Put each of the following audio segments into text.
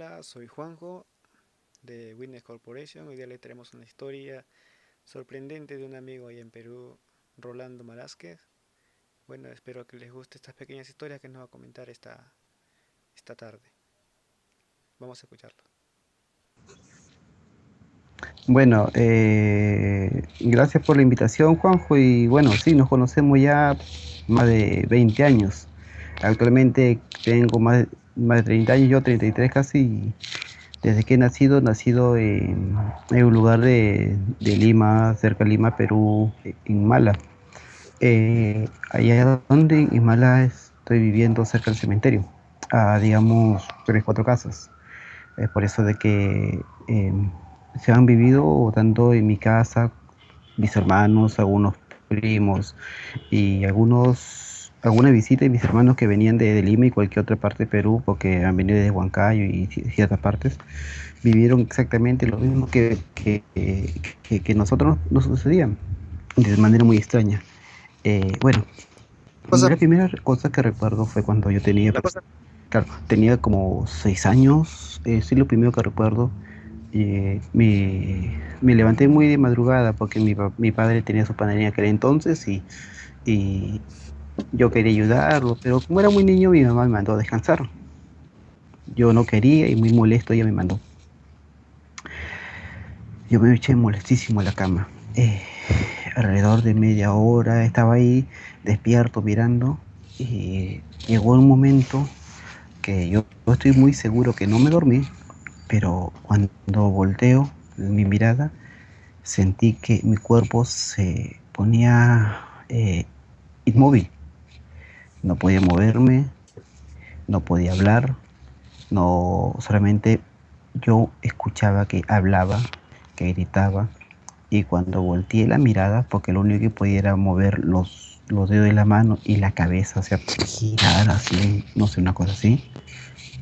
Hola, soy Juanjo de Witness Corporation. Hoy día le traemos una historia sorprendente de un amigo ahí en Perú, Rolando Malásquez. Bueno, espero que les guste estas pequeñas historias que nos va a comentar esta tarde. Vamos a escucharlo. Bueno, gracias por la invitación, Juanjo. Y bueno, sí, nos conocemos ya más de 20 años. Actualmente tengo más de 30 años, yo 33 casi. Y desde que he nacido en un lugar de Lima, cerca de Lima, Perú, en Mala. Allá donde en Mala estoy viviendo cerca del cementerio, a digamos 3, 4 casas. Es por eso de que se han vivido tanto en mi casa, mis hermanos, algunos primos y alguna visita de mis hermanos que venían de Lima y cualquier otra parte de Perú, porque han venido de Huancayo y ciertas partes, vivieron exactamente lo mismo que nosotros nos sucedía, de manera muy extraña. Bueno, Cosa, la primera cosa que recuerdo fue cuando yo tenía, la cosa, claro, tenía como 6 años, sí, lo primero que recuerdo. Me levanté muy de madrugada porque mi padre tenía su panadería en aquel entonces y yo quería ayudarlo, pero como era muy niño, mi mamá me mandó a descansar. Yo no quería y muy molesto ella me mandó. Yo me eché molestísimo a la cama. Alrededor de media hora estaba ahí despierto mirando y llegó un momento que yo estoy muy seguro que no me dormí, pero cuando volteo mi mirada sentí que mi cuerpo se ponía inmóvil. No podía moverme, no podía hablar, no solamente yo escuchaba que hablaba, que gritaba, y cuando volteé la mirada, porque lo único que podía era mover los dedos de la mano y la cabeza, o sea, girar así, no sé, una cosa así,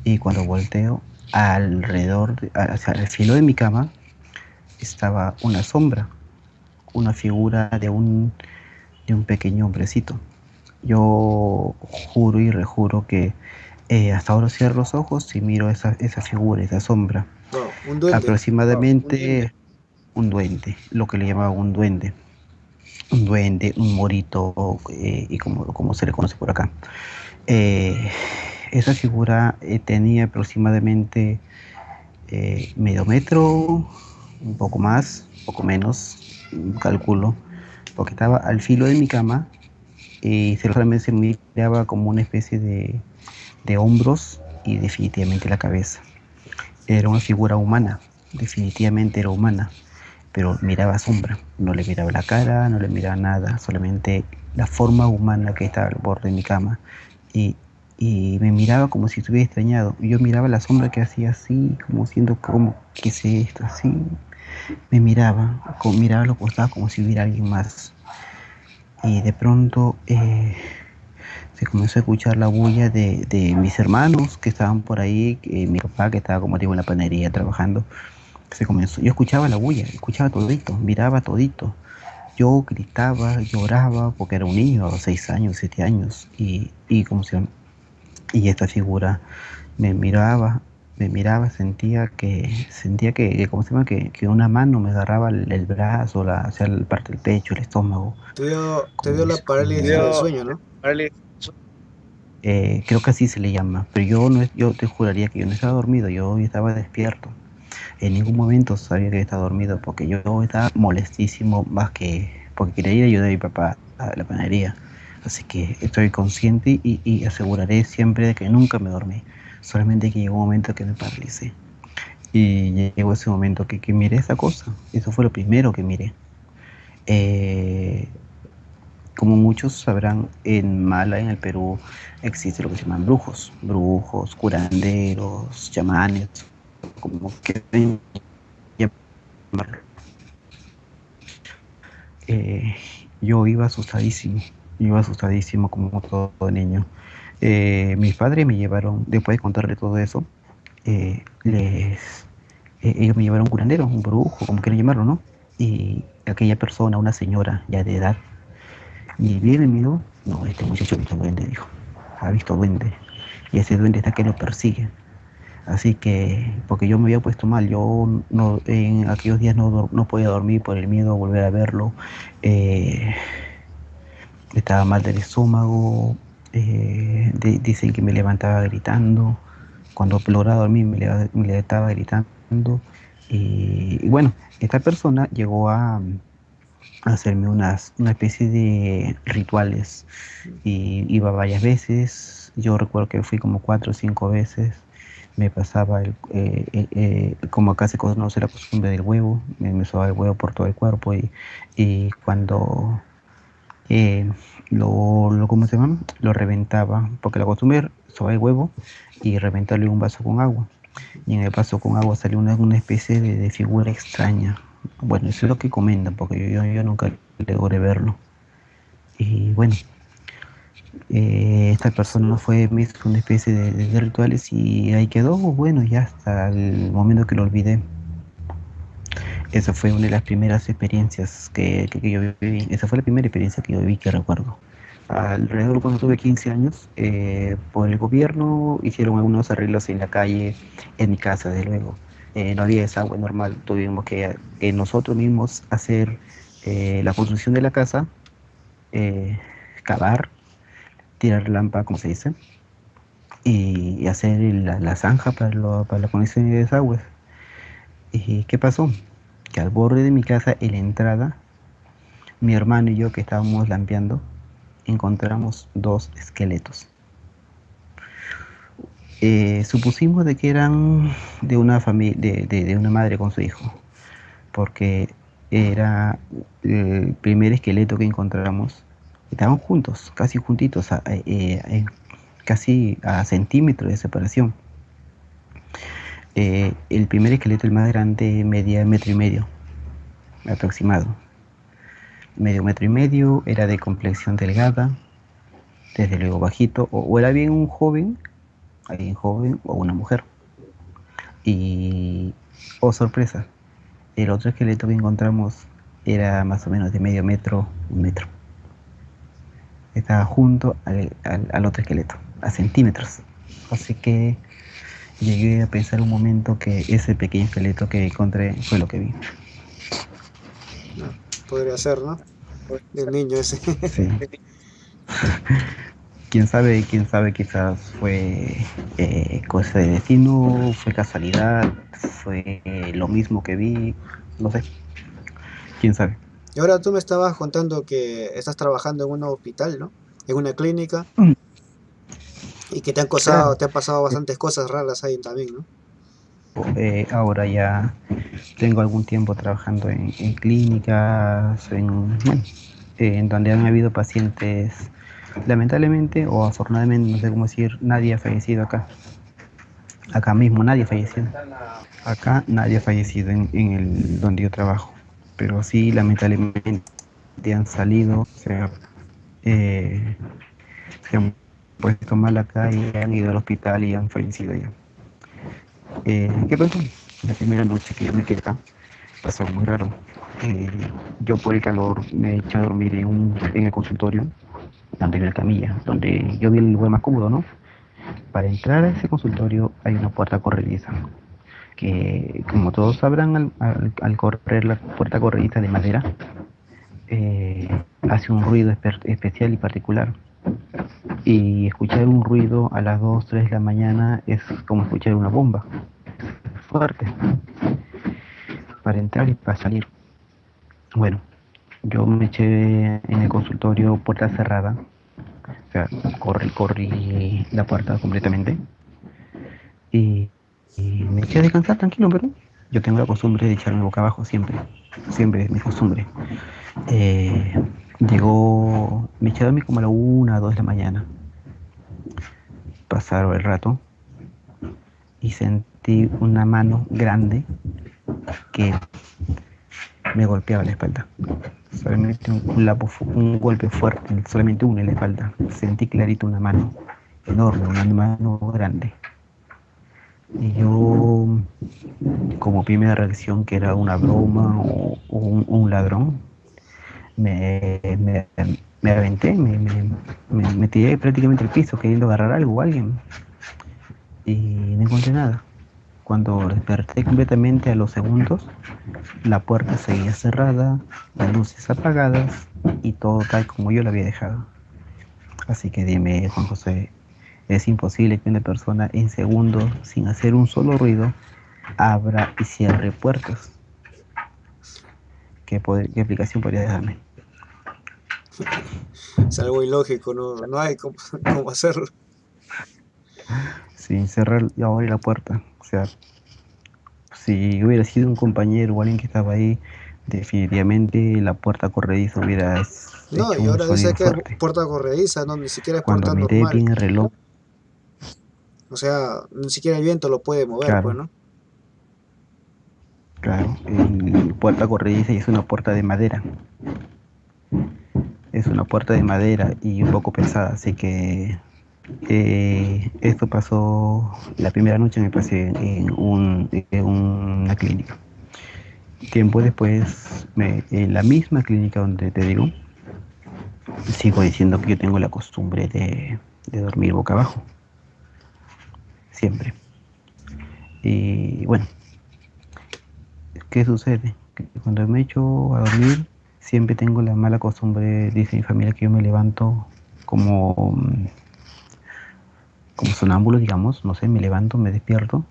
y cuando volteo hacia el filo de mi cama, estaba una sombra, una figura de un pequeño hombrecito. Yo juro y rejuro que hasta ahora cierro los ojos y miro esa figura, esa sombra. no, un duende. Aproximadamente un duende, lo que le llamaba un duende. Un duende, un morito, y como se le conoce por acá. Eh, Esa figura tenía aproximadamente medio metro, un poco más, un poco menos, calculo, porque estaba al filo de mi cama y solamente se miraba como una especie de hombros y definitivamente la cabeza. Era una figura humana, definitivamente era humana, pero miraba sombra, no le miraba la cara, no le miraba nada, solamente la forma humana que estaba al borde de mi cama. Y, y me miraba como si estuviera extrañado. Yo miraba la sombra que hacía así, como siendo como, ¿qué es esto? Así. Me miraba, como miraba a los costados como si hubiera alguien más. Y de pronto se comenzó a escuchar la bulla de mis hermanos que estaban por ahí, mi papá que estaba, como digo, en la panadería trabajando. Yo escuchaba la bulla, escuchaba todito, miraba todito. Yo gritaba, lloraba, porque era un niño, a los 6 años, 7 años, y esta figura me miraba, sentía que ¿cómo se llama? Que una mano me agarraba el brazo, o sea, la parte del pecho, el estómago, Te dio la parálisis del sueño, ¿no? creo que así se le llama, pero yo te juraría que yo no estaba dormido, yo estaba despierto. En ningún momento sabía que estaba dormido porque yo estaba molestísimo más que porque quería ir a ayudar a mi papá a la panadería. Así que estoy consciente y aseguraré siempre de que nunca me dormí. Solamente que llegó un momento que me paralicé. Y llegó ese momento que miré esa cosa. Eso fue lo primero que miré. Eh, Como muchos sabrán, en Mala, en el Perú, existe lo que se llaman brujos. Brujos, curanderos, chamanes, como que llamarlo. Eh, yo iba asustadísimo como todo niño. Mis padres me llevaron, después de contarle todo eso, ellos me llevaron a un curandero, un brujo, como quieran llamarlo, ¿no? Y aquella persona, una señora ya de edad, y viene y me miró, no, este muchacho ha visto duende, dijo, ha visto duende, y ese duende está que lo persigue. Así que, porque yo me había puesto mal, yo no, en aquellos días no podía dormir por el miedo a volver a verlo. Eh, Estaba mal del estómago, dicen que me levantaba gritando. Cuando lograba dormir me levantaba gritando. Y bueno, esta persona llegó a hacerme una especie de rituales y iba varias veces. Yo recuerdo que fui como 4 o 5 veces. Me pasaba, como acá se conoce la costumbre del huevo, me sobaba el huevo por todo el cuerpo y cuando eh, ¿cómo se llama? Lo reventaba, porque la costumbre era sobar el huevo y reventarlo en un vaso con agua. Y en el vaso con agua salió una especie de figura extraña. Bueno, eso es lo que comentan, porque yo nunca logré verlo. Y bueno, esta persona me hizo una especie de rituales y ahí quedó, bueno, ya hasta el momento que lo olvidé. Esa fue una de las primeras experiencias que yo viví. Esa fue la primera experiencia que yo viví que recuerdo. Alrededor cuando tuve 15 años, por el gobierno hicieron algunos arreglos en la calle, en mi casa, desde luego. No había desagüe normal, tuvimos que nosotros mismos hacer la construcción de la casa, cavar, tirar lámpara, como se dice, y hacer la zanja para la conexión de desagües. ¿Y qué pasó? Que al borde de mi casa, en la entrada, mi hermano y yo que estábamos lampeando, encontramos dos esqueletos. Supusimos de que eran de una familia, de una madre con su hijo, porque era el primer esqueleto que encontramos. Estaban juntos, casi juntitos, casi a centímetros de separación. El primer esqueleto, el más grande, medía 1,5 metros aproximado. Medio metro y medio, era de complexión delgada, desde luego bajito, o era bien un joven, alguien joven o una mujer. Y, oh sorpresa, el otro esqueleto que encontramos era más o menos de medio metro, 1 metro. Estaba junto al otro esqueleto, a centímetros. Así que llegué a pensar un momento que ese pequeño esqueleto que encontré fue lo que vi. No, podría ser, ¿no? Del niño ese. Sí. Quién sabe, quizás fue cosa de destino, fue casualidad, fue lo mismo que vi, no sé, quién sabe. Y ahora tú me estabas contando que estás trabajando en un hospital, ¿no? En una clínica y que Claro, te han pasado bastantes cosas raras ahí también, ¿no? ahora ya tengo algún tiempo trabajando en clínicas, bueno, en donde han habido pacientes, lamentablemente o afortunadamente, no sé cómo decir, nadie ha fallecido acá. Acá mismo nadie ha fallecido. Acá nadie ha fallecido en el donde yo trabajo. Pero sí, lamentablemente han salido, eh, se han puesto mal acá y han ido al hospital y han fallecido ya. ¿Qué pasó? La primera noche que yo me quedé acá pasó muy raro. Eh, yo por el calor me eché a dormir en el consultorio, donde hay una camilla, donde yo vi el lugar más cómodo, ¿no? Para entrar a ese consultorio hay una puerta corrediza, que como todos sabrán, al correr la puerta corrediza de madera, hace un ruido especial y particular. Y escuchar un ruido a las 2 3 de la mañana es como escuchar una bomba fuerte para entrar y para salir. Bueno, yo me eché en el consultorio puerta cerrada, o sea, corrí la puerta completamente y, y me eché a descansar tranquilo, pero yo tengo la costumbre de echarme boca abajo siempre, siempre es mi costumbre. Eh, me eché a dormir como a la 1 2 de la mañana, pasaron el rato y sentí una mano grande que me golpeaba la espalda. Solamente un golpe fuerte, solamente uno en la espalda. Sentí clarito una mano enorme, una mano grande. Y yo, como primera reacción, que era una broma o un ladrón, me, me, me aventé, me tiré prácticamente al piso queriendo agarrar algo o alguien y no encontré nada. Cuando desperté completamente a los segundos, la puerta seguía cerrada, las luces apagadas y todo tal como yo lo había dejado. Así que dime, Juan José, es imposible que una persona en segundos, sin hacer un solo ruido, abra y cierre puertas. ¿Qué explicación podría darme? Es algo ilógico, no hay cómo, cómo hacerlo. Sin cerrar y abrir la puerta. O sea, si hubiera sido un compañero o alguien que estaba ahí, definitivamente la puerta corrediza hubiera No, hecho y un ahora dice sonido que es fuerte. puerta corrediza, no, ni siquiera es Cuando puerta miré normal. bien el reloj, O sea, ni siquiera el viento lo puede mover, pues, claro, ¿no? claro, puerta corrediza y es una puerta de madera. Es una puerta de madera y un poco pesada, así que esto pasó la primera noche, me pasé en una clínica. Tiempo después, en la misma clínica donde te digo, sigo diciendo que yo tengo la costumbre de dormir boca abajo, siempre. Y bueno, ¿qué sucede? Que cuando me echo a dormir, siempre tengo la mala costumbre, dice mi familia, que yo me levanto como, como sonámbulo, digamos, no sé, me levanto, me despierto,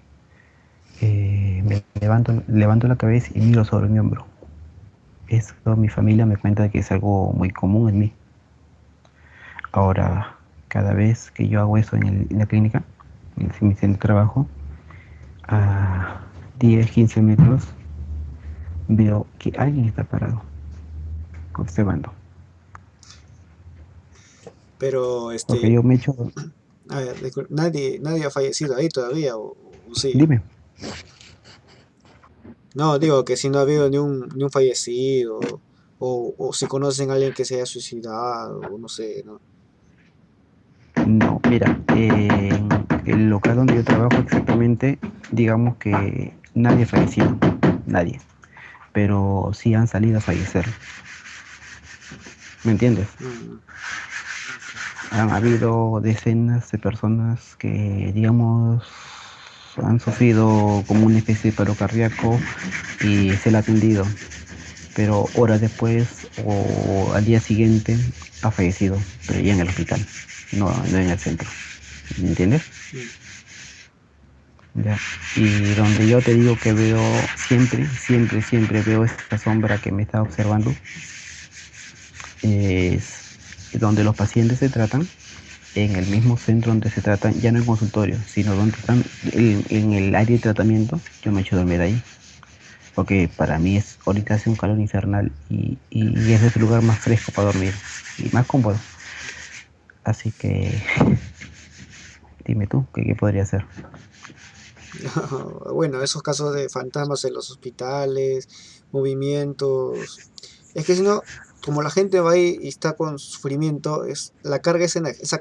levanto la cabeza y miro sobre mi hombro. Eso mi familia me cuenta que es algo muy común en mí. Ahora, cada vez que yo hago eso en la clínica, en mi centro de trabajo, a 10, 15 metros, veo que alguien está parado, observando. Pero, Porque yo me echo, a ver, nadie ha fallecido ahí todavía, o sí. dime, No, digo que si no ha habido ni un fallecido, o si conocen a alguien que se haya suicidado, o no sé, ¿no? no, mira, en el local donde yo trabajo exactamente, digamos que nadie ha fallecido, nadie, pero sí han salido a fallecer, ¿me entiendes? Mm. Han habido decenas de personas que, digamos, han sufrido como una especie de paro cardíaco y se le ha atendido, pero horas después o al día siguiente ha fallecido, pero ya en el hospital, no en el centro, ¿me entiendes? Mm. Ya. Y donde yo te digo que veo siempre veo esta sombra que me está observando, es donde los pacientes se tratan, en el mismo centro donde se tratan, ya no en consultorio, sino donde están en el área de tratamiento. Yo me echo a dormir ahí, porque para mí ahorita hace un calor infernal y ese es el lugar más fresco para dormir y más cómodo. Así que dime tú, ¿qué podría hacer? Bueno, esos casos de fantasmas en los hospitales, movimientos. Es que si no, como la gente va ahí y está con sufrimiento, la carga, esa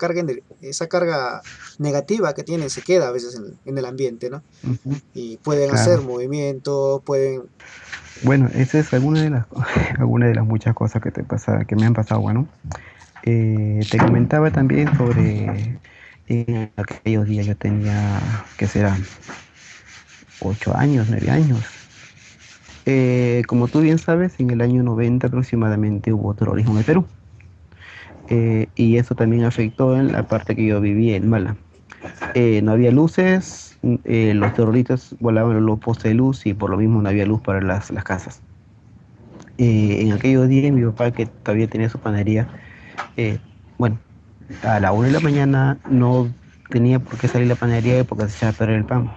carga negativa que tienen se queda a veces en el ambiente, ¿no? Ujú, Y pueden hacer claro. movimientos, pueden. Bueno, esa es alguna de las, alguna de las muchas cosas que me han pasado. Bueno, te comentaba también sobre aquellos días yo tenía, que será 8 años, 9 años. Como tú bien sabes, en el año 90 aproximadamente hubo terrorismo en el Perú. Y eso también afectó en la parte que yo vivía en Mala. No había luces, los terroristas volaban los postes de luz y por lo mismo no había luz para las casas. En aquellos días mi papá, que todavía tenía su panadería, eh, bueno, a la 1 de la mañana no tenía por qué salir la panadería porque se echaba a perder el pan.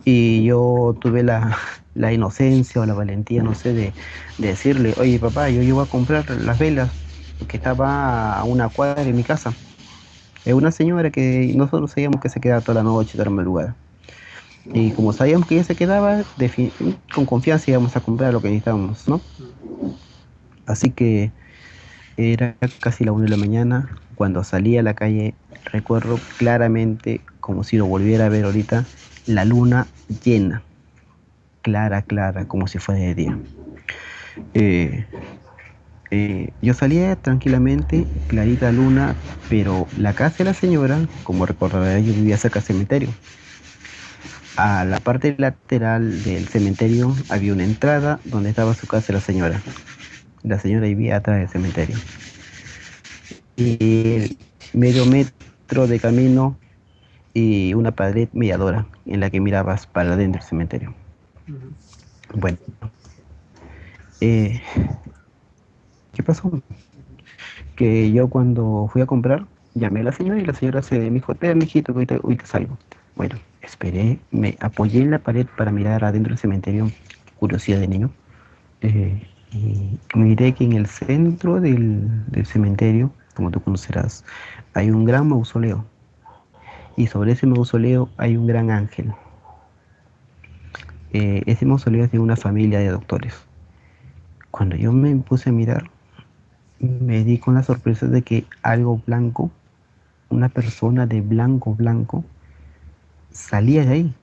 Y yo tuve la inocencia o la valentía, no sé, de decirle, oye papá, yo voy a comprar las velas, que estaba a una cuadra de mi casa. Es una señora que nosotros sabíamos que se quedaba toda la noche, toda la madrugada. Y como sabíamos que ella se quedaba, con confianza íbamos a comprar lo que necesitábamos, ¿no? Así que era casi la 1 de la mañana cuando salí a la calle. Recuerdo claramente, como si lo volviera a ver ahorita, la luna llena, clara, como si fuera de día. Eh, yo salía tranquilamente, clarita luna, pero la casa de la señora, como recordará, yo vivía cerca del cementerio. A la parte lateral del cementerio había una entrada donde estaba su casa de la señora. La señora vivía atrás del cementerio. Y medio metro de camino y una pared miradora en la que mirabas para adentro del cementerio. Ujú. Bueno, eh, ¿qué pasó? Que yo cuando fui a comprar, llamé a la señora y la señora se me dijo, espera, mijito, que ahorita salgo. Bueno, esperé, me apoyé en la pared para mirar adentro del cementerio, curiosidad de niño, y miré que en el centro del cementerio, como tú conocerás, hay un gran mausoleo, y sobre ese mausoleo hay un gran ángel. Ese mausoleo es de una familia de doctores. Cuando yo me puse a mirar, me di con la sorpresa de que algo blanco, una persona de blanco blanco, salía de ahí,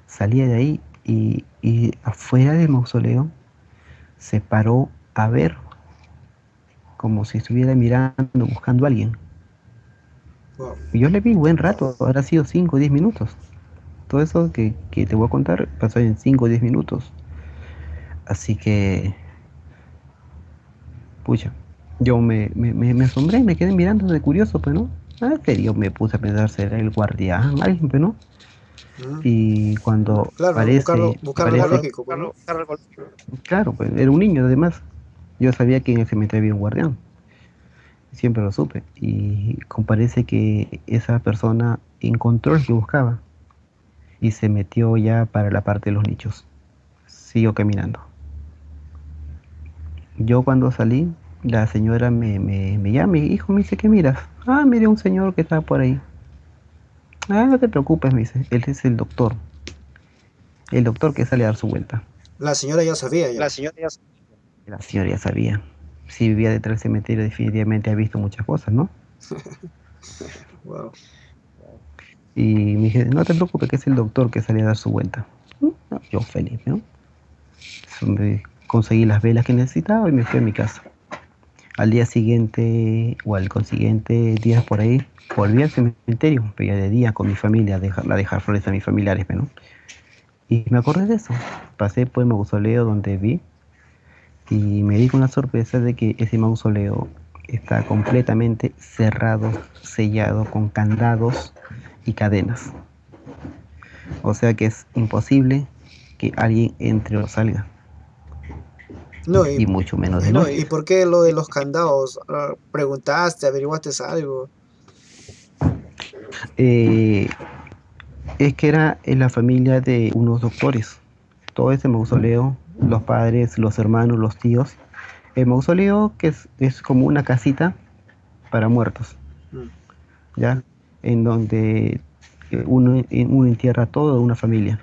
salía de ahí y afuera del mausoleo se paró a ver como si estuviera mirando, buscando a alguien. Wow. Y yo le vi buen rato, habrá sido 5 o 10 minutos. Todo eso que te voy a contar pasó en 5 o 10 minutos. Así que, pucha, yo me asombré, me quedé mirando de curioso, pues, ¿no? Ah, que yo me puse a pensar, será el guardián, alguien, pues, ¿no? Ujú. Y cuando Claro, ¿no? Buscar algo aparece, lógico, pues, ¿no? claro, pues era un niño además. Yo sabía que en el cementerio había un guardián, siempre lo supe. Y parece que esa persona encontró el que buscaba y se metió ya para la parte de los nichos. Siguió caminando. Yo cuando salí, la señora me llama, mi hijo me dice, ¿qué miras? Ah, mire un señor que está por ahí. Ah, no te preocupes, me dice, él es el doctor que sale a dar su vuelta. La señora ya sabía ya. La señora ya sabía. Si vivía detrás del cementerio, definitivamente ha visto muchas cosas, ¿no? Wow. Y me dije, no te preocupes, que es el doctor que sale a dar su vuelta. No, yo feliz, ¿no? Conseguí las velas que necesitaba y me fui a mi casa. Al día siguiente o al consiguiente día por ahí, volví al cementerio, pero ya de día con mi familia, a dejar flores a mis familiares, ¿no? Y me acordé de eso. Pasé por el mausoleo donde vi y me di con la sorpresa de que ese mausoleo está completamente cerrado, sellado con candados y cadenas. O sea que es imposible que alguien entre o salga, No, y mucho menos de noche. ¿y por qué lo de los candados? Ah, ¿preguntaste, averiguaste algo? Eh, es que era en la familia de unos doctores. Todo ese mausoleo, los padres, los hermanos, los tíos. El mausoleo que es como una casita para muertos, Mm. ¿ya? En donde uno entierra a toda una familia.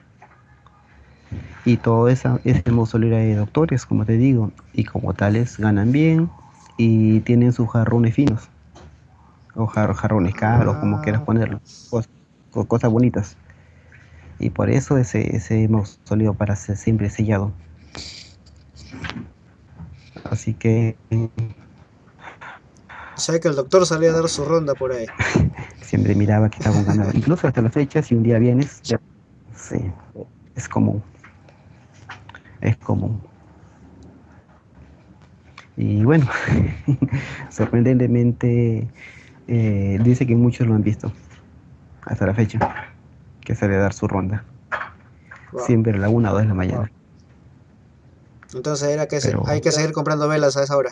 Y todo ese mausoleo era de doctores, como te digo. Y como tales ganan bien y tienen sus jarrones finos. O jarrones caros, como quieras Ah, ponerlo. Cos- Cosas bonitas. Y por eso ese mausoleo para ser siempre sellado. Así que o sea que el doctor salía a dar su ronda por ahí. siempre miraba que estaba con ganado. Incluso hasta la fecha, si un día vienes, ya, sí, es común, es común. Y bueno, sorprendentemente dice que muchos lo han visto hasta la fecha, que sale a dar su ronda. Wow. Siempre a la 1 o 2 de la mañana. Entonces Pero hay que seguir comprando velas a esa hora.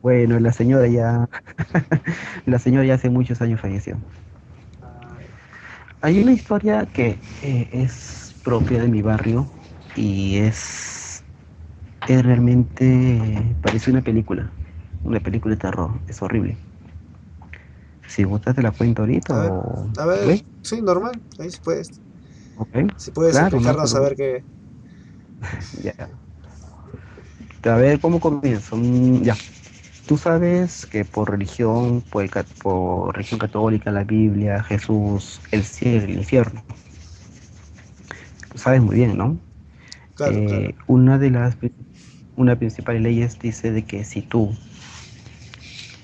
bueno, la señora ya hace muchos años falleció. Ah, Hay una historia que es propia de mi barrio y es realmente, parece una película de terror, es horrible. Si gustas te la cuento ahorita a ver, o... a ver, ¿Ve? sí, normal. Ahí ¿Ok? si puedes Claro, no hay explicarnos a ver problema. qué. Ya. A ver, ¿cómo comienzo? Ya. Tú sabes que por religión, por religión católica, la Biblia, Jesús, el cielo y el infierno. Tú sabes muy bien, ¿no? Claro, claro. Una de las principales leyes dice de que si tú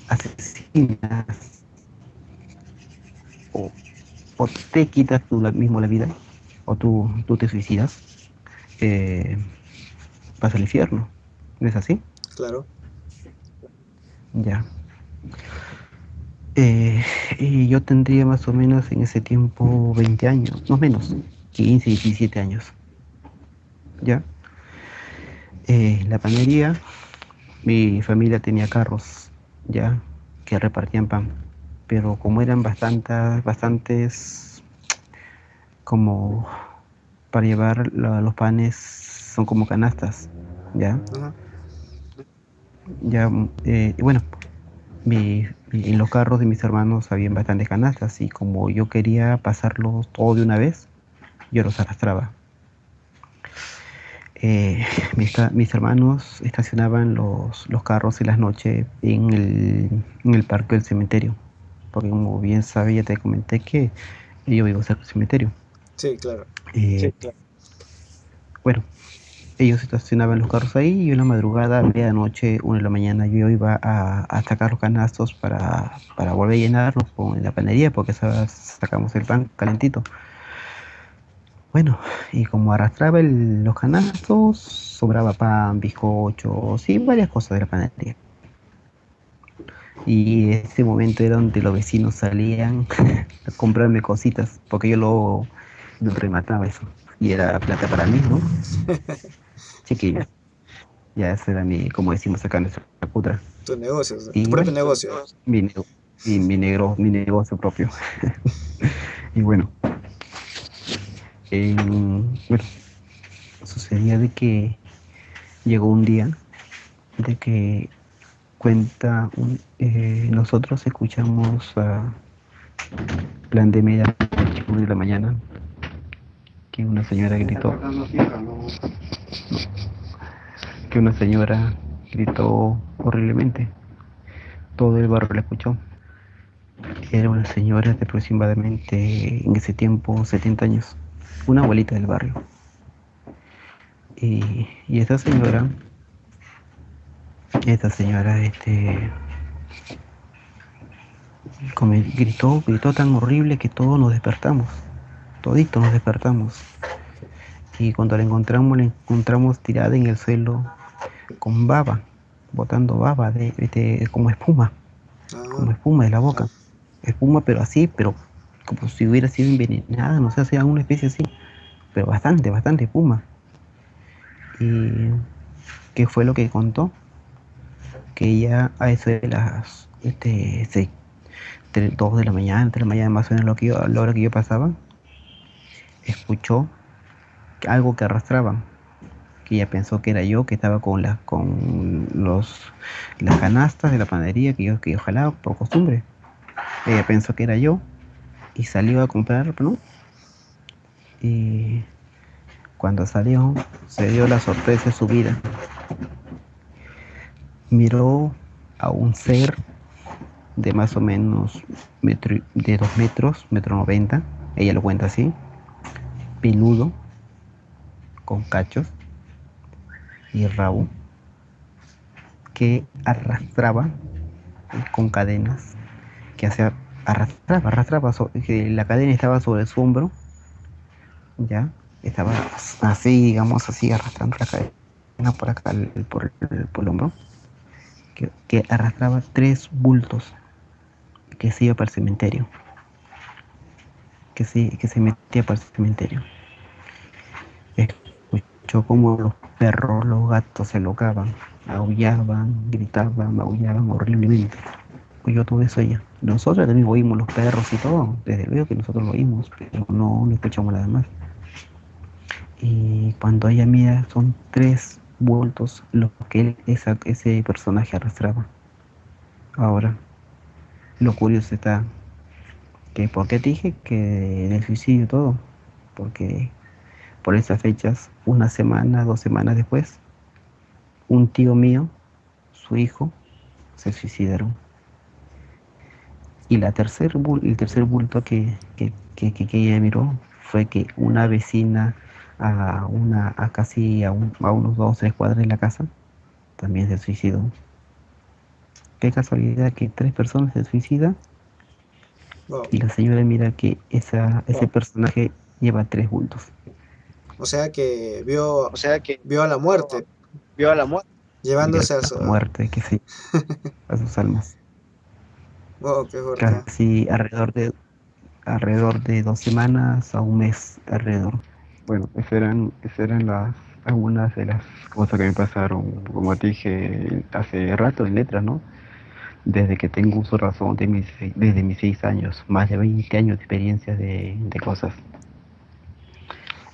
asesinas o, o te quitas tú mismo la vida, o tú te suicidas, eh, vas al infierno. ¿No es así? Claro. Ya. Eh, y yo tendría más o menos en ese tiempo 20 años, no menos, 15 17 años. ¿Ya? La panadería, mi familia tenía carros, ¿ya? Que repartían pan. Pero como eran bastantes, como para llevar los panes, son como canastas, ¿ya? Ajá. Ya, y bueno, en los carros de mis hermanos habían bastantes canastas y como yo quería pasarlos todo de una vez, yo los arrastraba. Eh, mis hermanos estacionaban los carros en las noches en el parque del cementerio, porque como bien sabía, te comenté que yo vivo cerca del cementerio. Sí, claro. Sí, claro. Bueno, ellos estacionaban los carros ahí y en la madrugada, a medianoche, 1 de la mañana, yo iba a sacar los canastos para volver a llenarlos con la panería, porque sacamos el pan calentito. Bueno, y como arrastraba los canastos, sobraba pan, bizcochos y varias cosas de la panadería. Y ese momento era donde los vecinos salían a comprarme cositas, porque yo lo remataba eso. Y era plata para mí, ¿no? Chiquilla. Ya ese era como decimos acá en nuestra cultura. Tu negocio, o sea, tu Y propio bueno, negocio. mi negocio propio. Y bueno, bueno, sucedía de que llegó un día de que nosotros escuchamos a plan de medianoche, 1 de la mañana, que una señora gritó, que una señora gritó horriblemente. Todo el barrio la escuchó. Era una señora de aproximadamente en ese tiempo 70 años, una abuelita del barrio. Y esta señora, gritó tan horrible que todos nos despertamos, toditos nos despertamos. Y cuando la encontramos tirada en el suelo con baba, botando baba Ah, como espuma de la boca. Espuma, pero así, pero como si hubiera sido envenenada, no sé, hacía alguna especie así, pero bastante, bastante espuma. ¿Y qué fue lo que contó? Que ella a eso de las 2 de la mañana, 3 de la mañana, más o menos la hora que yo pasaba, escuchó algo que arrastraban, que ella pensó que era yo, que estaba las canastas de la panadería que yo jalaba por costumbre. Ella pensó que era yo y salió a comprar, ¿no? Y cuando salió, se dio la sorpresa de su vida. Miró a un ser de más o menos de 2 metros, 1,90 m, ella lo cuenta así, peludo, con cachos y rabo, que arrastraba con cadenas, que hacía, arrastraba, que la cadena estaba sobre su hombro, ya, estaba así, digamos así, arrastrando la cadena por acá, por el hombro, que arrastraba 3 bultos, que se iba para el cementerio, que se metía para el cementerio. Escuchó como los perros, los gatos se locaban, aullaban, gritaban, maullaban horriblemente. Oyó todo eso ella. Nosotros también oímos los perros y todo, desde luego que nosotros lo oímos, pero no escuchamos nada más. Y cuando ella mira, son 3 bultos lo que ese personaje arrastraba. Ahora, lo curioso está que, ¿por qué te dije que del suicidio todo? Porque por esas fechas, 1 semana, 2 semanas después, un tío mío, su hijo, se suicidaron. Y el tercer bulto que ella miró fue que una vecina a unos 2 o 3 cuadras de la casa también se suicidó. Qué casualidad que 3 personas se suicidan Wow. y la señora mira que ese personaje lleva tres bultos. O sea que O sea que vio a la muerte vio a la muerte. Vio llevándose a la su... muerte, que sí, a sus almas. Wow, qué fuerte. Casi alrededor de 2 semanas a un mes alrededor. Bueno, esas eran algunas de las cosas que me pasaron, como te dije hace rato en letras, ¿no? Desde que tengo uso de razón, desde mis 6 años, más de 20 años de experiencia de cosas.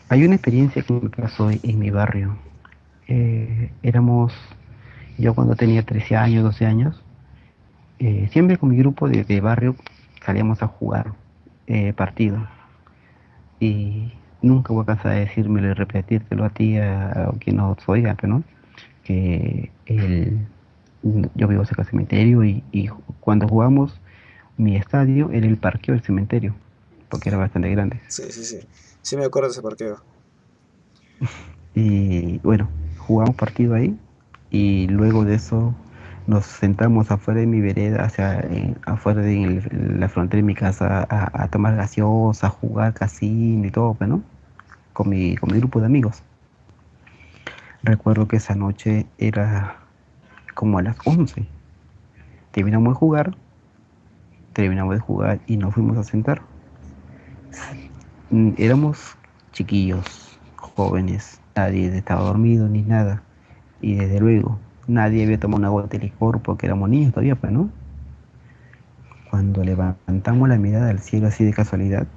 Hay una experiencia que me pasó en mi barrio. Yo cuando tenía 13 años, 12 años, siempre con mi grupo de barrio salíamos a jugar partidos. Y nunca voy a cansar de decírmelo y repetírtelo a ti, a quien nos oiga, ¿no? Que yo vivo cerca del cementerio y cuando jugamos, mi estadio era el parqueo del cementerio, porque era bastante grande. Sí, sí, sí. Sí me acuerdo de ese partido. Y bueno, jugamos partido ahí y luego de eso nos sentamos afuera de mi vereda, o sea, afuera de la frontera de mi casa a tomar gaseosa, a jugar casino y todo, pues, ¿no? Con mi grupo de amigos. Recuerdo que esa noche era como a las 11. Terminamos de jugar, terminamos de jugar y nos fuimos a sentar. Éramos chiquillos, jóvenes, nadie estaba dormido ni nada. Y desde luego, nadie había tomado una gota de licor porque éramos niños todavía, pues, ¿no? Cuando levantamos la mirada al cielo así de casualidad,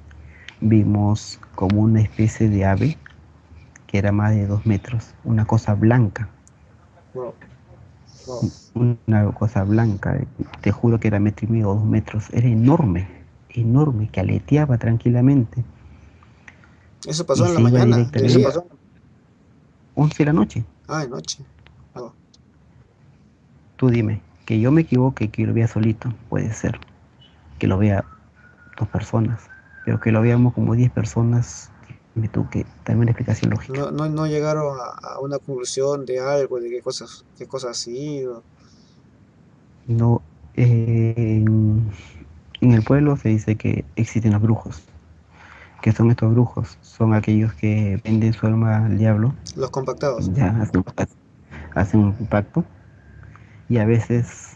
vimos como una especie de ave que era más de 2 metros, una cosa blanca, Wow. una cosa blanca, te juro que era 1,5 metros o 2 metros, era enorme, enorme, que aleteaba tranquilamente Eso pasó y en la se iba mañana, de directamente. día. 11 de la noche. Ah, de noche. Wow. Tú dime, que yo me equivoque, que lo vea solito, puede ser, que lo vea 2 personas, pero que lo veamos como 10 personas, me tú que dame una explicación lógica. No llegaron a una conclusión de algo, de qué cosas ha sido. No, en el pueblo se dice que existen los brujos. ¿Qué son estos brujos? Son aquellos que venden su alma al diablo, Los compactados. ya hacen un pacto y a veces,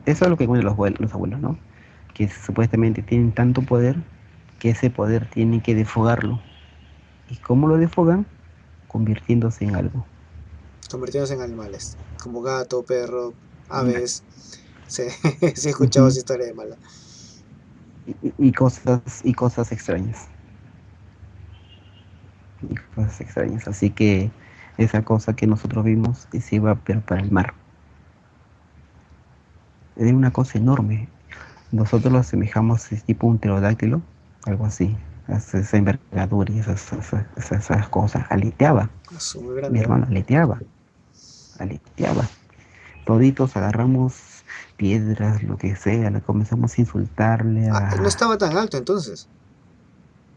eso es lo que cuentan los abuelos, ¿no? Que supuestamente tienen tanto poder que ese poder tienen que desfogarlo. ¿Y cómo lo desfogan? Convirtiéndose en algo. Convirtiéndose en animales, como gato, perro, Una- aves. Sí, sí he escuchado Ujú. esa historia de mala. Y cosas extrañas. Y cosas extrañas. Así que esa cosa que nosotros vimos se iba pero para el mar. Era una cosa enorme. Nosotros lo asemejamos es tipo un pterodáctilo, algo así. Esa envergadura y esas cosas. Aleteaba. Es muy Mi grande, ¿eh? hermano aleteaba. Aleteaba. Toditos agarramos piedras, lo que sea, le comenzamos a insultarle Ah, no a... estaba tan alto entonces.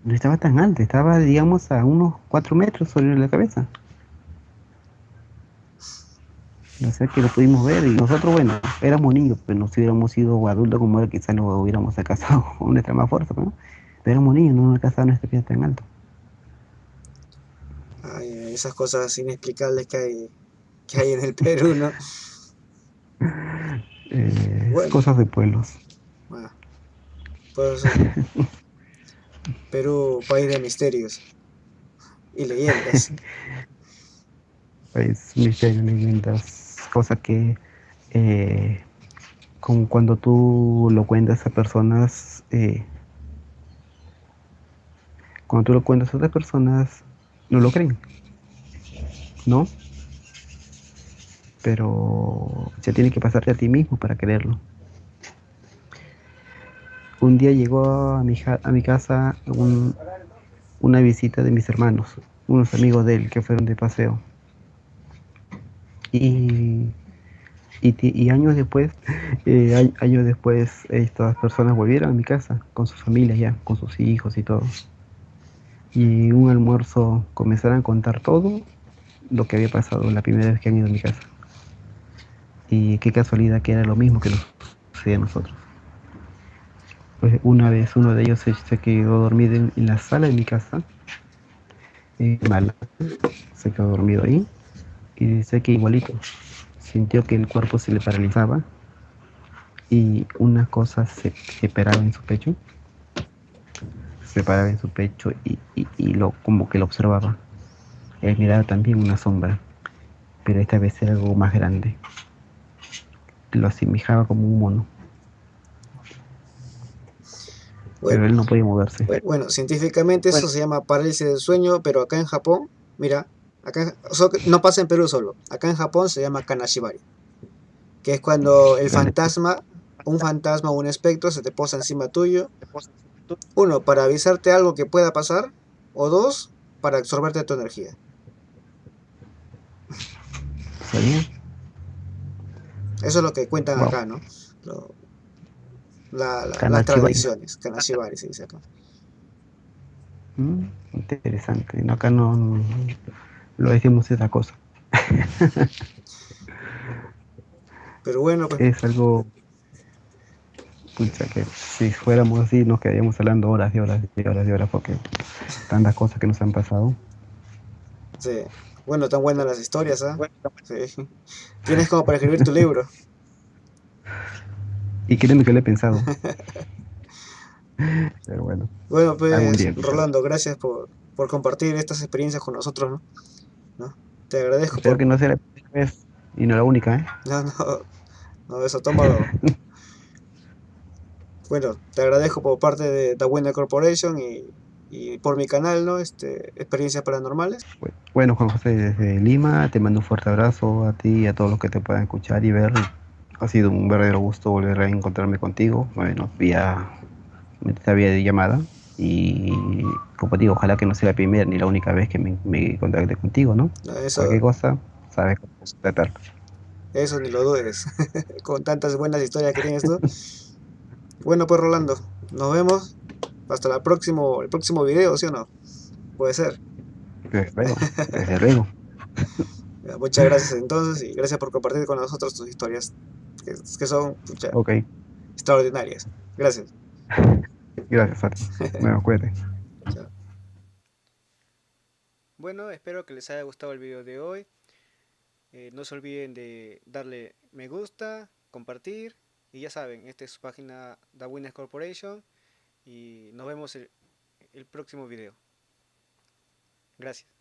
No estaba tan alto, estaba, digamos, a unos 4 metros sobre la cabeza. O sea que lo pudimos ver y nosotros, bueno, éramos niños, pero no si hubiéramos sido adultos como él, quizás lo hubiéramos alcanzado con nuestra más fuerza, ¿no? Pero éramos niños, no nos alcanzaba nuestra pieza tan alto. Ay, esas cosas inexplicables que hay en el Perú, ¿no? Bueno, Cosas de pueblos. bueno, pues Perú, país de misterios y leyendas. Pues misterios, leyendas, cosas que eh, como cuando tú lo cuentas a personas, cuando tú lo cuentas a otras personas, no lo creen, ¿no? Pero se tiene que pasarte a ti mismo para creerlo. Un día llegó a mi casa una visita de mis hermanos, unos amigos de él que fueron de paseo. Y, y años después, años después, estas personas volvieron a mi casa con sus familias ya, con sus hijos y todo. Y un almuerzo comenzaron a contar todo lo que había pasado la primera vez que han ido a mi casa. Y qué casualidad que era lo mismo que nos sucedía a nosotros. Pues una vez uno de ellos se quedó dormido en la sala de mi casa, Mala, se quedó dormido ahí y dice que igualito sintió que el cuerpo se le paralizaba y una cosa se paraba en su pecho, se paraba en su pecho y lo como que lo observaba. Él miraba también una sombra, pero esta vez era algo más grande. Lo asemejaba como un mono, Bueno, pero él no podía moverse. bueno, científicamente eso se llama parálisis del sueño, pero acá en Japón, mira, no pasa en Perú solo, acá en Japón se llama kanashibari, que es cuando un fantasma o un espectro se te posa encima tuyo, uno, para avisarte algo que pueda pasar, o dos, para absorberte tu energía. ¿Sabía? Eso es lo que cuentan Wow. acá, ¿no? Lo- las Kanachibari. tradiciones, kanashibari se dice acá. Interesante. No, acá no lo decimos esa cosa. Pero bueno, pues, Es algo, pucha, que si fuéramos así nos quedaríamos hablando horas y horas y horas y horas porque tantas cosas que nos han pasado. sí. Bueno, tan buenas las historias, ¿ah? Sí. Tienes como para escribir tu libro. Y créeme que lo he pensado, pero bueno, Bueno, algún pues, día quizás. Rolando, gracias por compartir estas experiencias con nosotros, ¿no? ¿No? Te agradezco Espero por... que no sea la primera vez y no la única, ¿eh? No, no, no, eso tómalo. Bueno, te agradezco por parte de The Winner Corporation y por mi canal, ¿no? Experiencias paranormales. Bueno, Juan José, desde Lima, te mando un fuerte abrazo a ti y a todos los que te puedan escuchar y ver. Ha sido un verdadero gusto volver a encontrarme contigo, bueno, vía de llamada. Y como digo, ojalá que no sea la primera ni la única vez que me contacte contigo, ¿no? No, Cualquier eso, cosa, sabes cómo tratar. eso ni lo dudes. Con tantas buenas historias que tienes tú. Bueno, pues, Rolando, nos vemos. Hasta el próximo video, ¿sí o no? Puede ser. Desde luego, desde luego. Muchas gracias entonces y gracias por compartir con nosotros tus historias que son pucha, Ok, extraordinarias. Gracias. gracias a ti. Bueno, cuídate. Chao. Bueno, espero que les haya gustado el video de hoy. No se olviden de darle me gusta, compartir y ya saben, esta es su página The Winners Corporation y nos vemos el próximo video. Gracias.